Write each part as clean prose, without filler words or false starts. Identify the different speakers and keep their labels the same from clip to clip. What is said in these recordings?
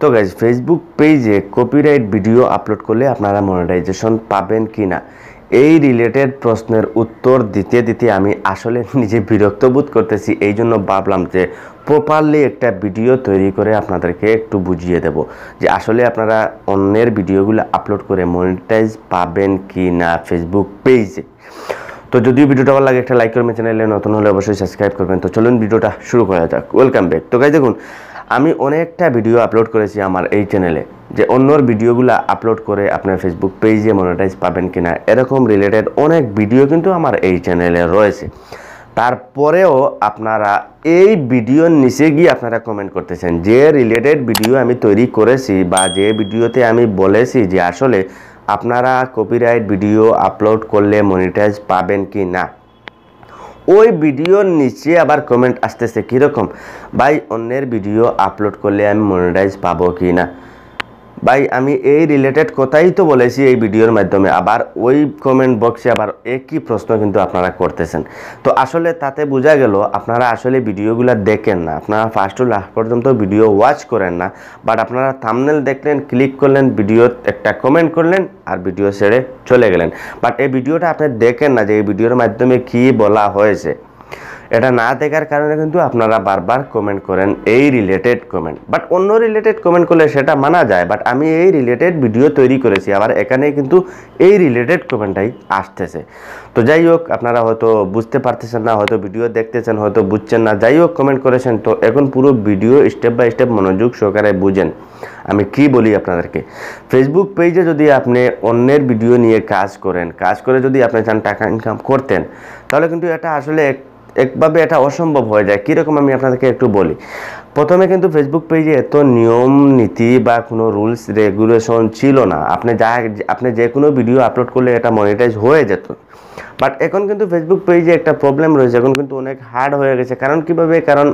Speaker 1: তো guys Facebook পেজে copyright video upload করলে আপনারা মনিটাইজেশন পাবেন কি না, এই রিলেটেড প্রশ্নের উত্তর দিতে দিতে আমি আসলে নিজে বিরক্ত বোধ করতেছি। এই জন্য ভাবলাম যে প্রপারলি একটা ভিডিও তৈরি করে আপনাদেরকে একটু বুঝিয়ে দেব যে আসলে আপনারা অন্যের ভিডিওগুলো আপলোড করে মনিটাইজ পাবেন কি না ফেসবুক পেজে। তো যদিও ভিডিওটা ভালো লাগে একটা লাইক করবেন, চ্যানেলে নতুন হলে অবশ্যই সাবস্ক্রাইব করবেন। তো চলুন ভিডিওটা শুরু করা যাক। Welcome back. তো গাইজ দেখুন, আমি অনেকটা ভিডিও আপলোড করেছি আমার এই চ্যানেলে যে অন্যর ভিডিওগুলো আপলোড করে আপনার ফেসবুক পেজে মনিটাইজ পাবেন কিনা, এরকম রিলেটেড অনেক ভিডিও কিন্তু আমার এই চ্যানেলে রয়েছে। তারপরেও আপনারা এই ভিডিওর নিচে গিয়ে আপনারা কমেন্ট করতেছেন যে রিলেটেড ভিডিও আমি তৈরি করেছি বা যে ভিডিওতে আমি বলেছি যে আসলে আপনারা কপিরাইট ভিডিও আপলোড করলে মনিটাইজ পাবেন কি না, ওই ভিডিওর নিচে আবার কমেন্ট আসতেছে কীরকম, ভাই অন্যের ভিডিও আপলোড করলে আমি মনিটাইজ পাবো কি না। ভাই আমি এই রিলেটেড কথাই তো বলেছি এই ভিডিওর মাধ্যমে, আবার ওই কমেন্ট বক্সে আবার একই প্রশ্ন কিন্তু আপনারা করতেছেন। তো আসলে তাতে বোঝা গেল আপনারা আসলে ভিডিওগুলো দেখেন না, আপনারা ফার্স্ট টু লাস্ট পর্যন্ত ভিডিও ওয়াচ করেন না, বাট আপনারা থাম্বনেল দেখলেন, ক্লিক করলেন, ভিডিওর একটা কমেন্ট করলেন আর ভিডিও ছেড়ে চলে গেলেন। বাট এই ভিডিওটা আপনি দেখেন না যে এই ভিডিওর মাধ্যমে কী বলা হয়েছে। এটা না দেখার কারণে কিন্তু আপনারা বারবার কমেন্ট করেন এই রিলেটেড কমেন্ট, বাট অন্য রিলেটেড কমেন্ট করলে সেটা মানা যায়। বাট আমি এই রিলেটেড ভিডিও তৈরি করেছি, আবার এখানে কিন্তু এই রিলেটেড কমেন্টটাই আসতেছে। তো যাই হোক, আপনারা হয়তো বুঝতে পারতেছেন না, হয়তো ভিডিও দেখতেছেন, হয়তো বুঝছেন না, যাই হোক কমেন্ট করেছেন। তো এখন পুরো ভিডিও স্টেপ বাই স্টেপ মনোযোগ সহকারে বুঝেন আমি কি বলি আপনাদেরকে। ফেসবুক পেজে যদি আপনি অন্যের ভিডিও নিয়ে কাজ করে যদি আপনি চান টাকা ইনকাম করতেন, তাহলে কিন্তু এটা আসলে একভাবে এটা অসম্ভব হয়ে যায়। কীরকম আমি আপনাদেরকে একটু বলি। প্রথমে কিন্তু ফেসবুক পেজে এত নিয়ম নীতি বা কোনো রুলস রেগুলেশন ছিল না। আপনি যে কোনো ভিডিও আপলোড করলে এটা মনিটাইজ হয়ে যেত। বাট এখন কিন্তু ফেসবুক পেজে একটা প্রবলেম রয়েছে, এখন কিন্তু অনেক হার্ড হয়ে গেছে। কারণ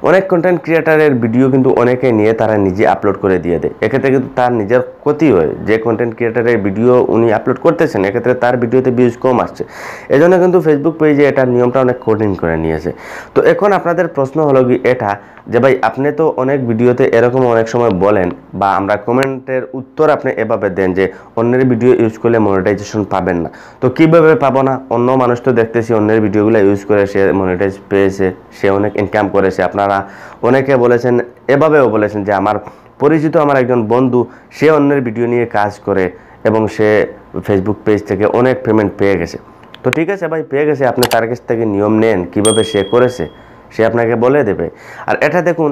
Speaker 1: অনেক কন্টেন্ট ক্রিয়েটারের ভিডিও কিন্তু অনেকে নিয়ে তারা নিজে আপলোড করে দিয়ে দেয়। এক্ষেত্রে কিন্তু তার নিজের ক্ষতি হয়। যে কন্টেন্ট ক্রিয়েটারের ভিডিও উনি আপলোড করতেছেন, এক্ষেত্রে তার ভিডিওতে ভিউজ কম আসছে। এজন্য কিন্তু ফেসবুক পেজে এটার নিয়মটা অনেক কঠিন করে নিয়েছে। তো এখন আপনাদের প্রশ্ন হলো কি এটা, যে ভাই আপনি তো অনেক ভিডিওতে এরকম অনেক সময় বলেন বা আমরা কমেন্টের উত্তর আপনি এভাবে দেন যে অন্যের ভিডিও ইউজ করলে মনিটাইজেশন পাবেন না। তো কীভাবে পাবো না? অন্য মানুষ তো দেখতেছি অন্যের ভিডিওগুলো ইউজ করে সে মনিটাইজ পেয়েছে, সে অনেক ইনকাম করেছে। আপনারা অনেকে বলেছেন, এভাবেও বলেছেন যে আমার পরিচিত আমার একজন বন্ধু, সে অন্যের ভিডিও নিয়ে কাজ করে এবং সে ফেসবুক পেজ থেকে অনেক পেমেন্ট পেয়ে গেছে। তো ঠিক আছে ভাই, পেয়ে গেছে, আপনি তার কাছ থেকে নিয়ম নেন কীভাবে সে করেছে, সে আপনাকে বলে দেবে। আর এটা দেখুন,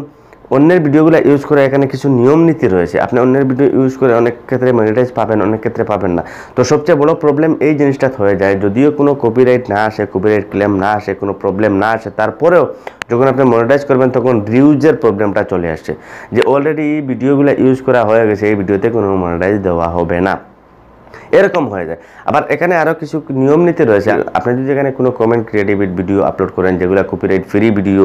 Speaker 1: অন্যের ভিডিওগুলো ইউজ করে এখানে কিছু নিয়ম নীতি রয়েছে। আপনি অন্যের ভিডিও ইউজ করে অনেক ক্ষেত্রে মনিটাইজ পাবেন, অনেক ক্ষেত্রে পাবেন না। তো সবচেয়ে বড় প্রবলেম এই জিনিসটা হয়ে যায়, যদিও কোনো কপিরাইট না আসে, কপিরাইট ক্লেম না আসে, কোনো প্রবলেম না আসে, তারপরেও যখন আপনি মনিটাইজ করবেন তখন ভিউজের প্রবলেমটা চলে আসছে যে অলরেডি এই ভিডিওগুলো ইউজ করা হয়ে গেছে, এই ভিডিওতে কোনো মনিটাইজ দেওয়া হবে না, এরকম হয়ে যায়। আবার এখানে আরও কিছু নিয়ম নীতি রয়েছে। আপনি যদি এখানে কোনো কমেন্ট ক্রিয়েটিভ ভিডিও আপলোড করেন যেগুলো কপিরাইট ফ্রি ভিডিও,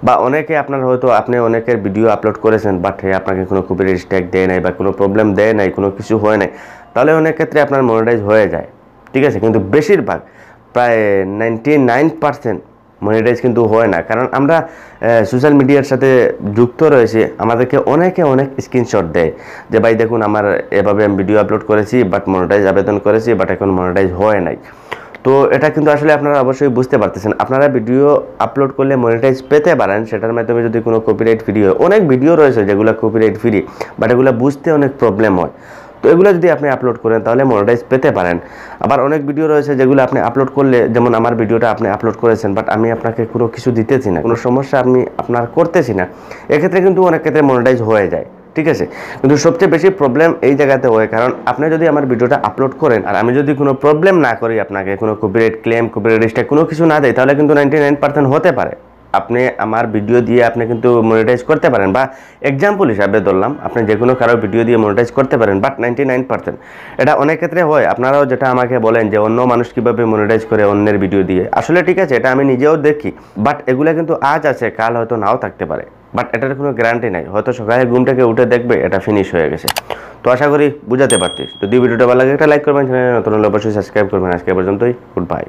Speaker 1: বা অনেকে আপনার হয়তো আপনি অনেকের ভিডিও আপলোড করেছেন বাট আপনাকে কোনো কপিরাইট স্ট্রাইক দেয় নাই বা কোনো প্রবলেম দেয় নাই, কোনো কিছু হয় নাই, তাহলে অনেক ক্ষেত্রে আপনার মনিটাইজ হয়ে যায়, ঠিক আছে। কিন্তু বেশিরভাগ প্রায় 99% মনিটাইজ কিন্তু হয় না। কারণ আমরা সোশ্যাল মিডিয়ার সাথে যুক্ত রয়েছে, আমাদেরকে অনেকে অনেক স্ক্রিনশট দেয় যে ভাই দেখুন আমার এভাবে আমি ভিডিও আপলোড করেছি বাট মনিটাইজ আবেদন করেছি বাট এখন মনিটাইজ হয় নাই। তো এটা কিন্তু আসলে আপনারা অবশ্যই বুঝতে পারতেছেন, আপনারা ভিডিও আপলোড করলে মনিটাইজ পেতে পারেন, সেটার মাধ্যমে যদি কোনো কপিরাইট ফ্রি হয়। অনেক ভিডিও রয়েছে যেগুলো কপিরাইট ফ্রি, বাট এগুলো বুঝতে অনেক প্রবলেম হয়। তো এগুলো যদি আপনি আপলোড করেন তাহলে মনিটাইজ পেতে পারেন। আবার অনেক ভিডিও রয়েছে যেগুলো আপনি আপলোড করলে, যেমন আমার ভিডিওটা আপনি আপলোড করেছেন বাট আমি আপনাকে কোনো কিছু দিতেছি না, কোনো সমস্যা আমি আপনার করতেছি না, এক্ষেত্রে কিন্তু অনেক ক্ষেত্রে মনিটাইজ হয়ে যায়, ঠিক আছে। কিন্তু সবচেয়ে বেশি প্রবলেম এই জায়গাতে হয়, কারণ আপনি যদি আমার ভিডিওটা আপলোড করেন আর আমি যদি কোনো প্রবলেম না করি, আপনাকে কোনো কপিরাইট ক্লেম, কপিরাইট স্ট্রাইক কোনো কিছু না দেয়, তাহলে কিন্তু 99% হতে পারে আপনি আমার ভিডিও দিয়ে আপনি কিন্তু মনিটাইজ করতে পারেন। বা এক্সাম্পল হিসাবে ধরলাম, আপনি যে কোনো কারো ভিডিও দিয়ে মনিটাইজ করতে পারেন, বাট 99% এটা অনেক ক্ষেত্রে হয়। আপনারাও যেটা আমাকে বলেন যে অন্য মানুষ কীভাবে মনিটাইজ করে অন্যের ভিডিও দিয়ে, আসলে ঠিক আছে, এটা আমি নিজেও দেখি, বাট এগুলো কিন্তু আজ আছে, কাল হয়তো নাও থাকতে পারে। বাট এটার কোনো গ্যারান্টি নাই, হয়তো সকালে ঘুম থেকে উঠে দেখবে এটা ফিনিশ হয়ে গেছে। তো আশা করি বুঝাতে পারছি। যদি ভিডিওটা ভালো লাগে একটা লাইক করবেন, চ্যানেলে নতুন হলে অবশ্যই সাবস্ক্রাইব করবেন। আজকে পর্যন্তই, গুড বাই।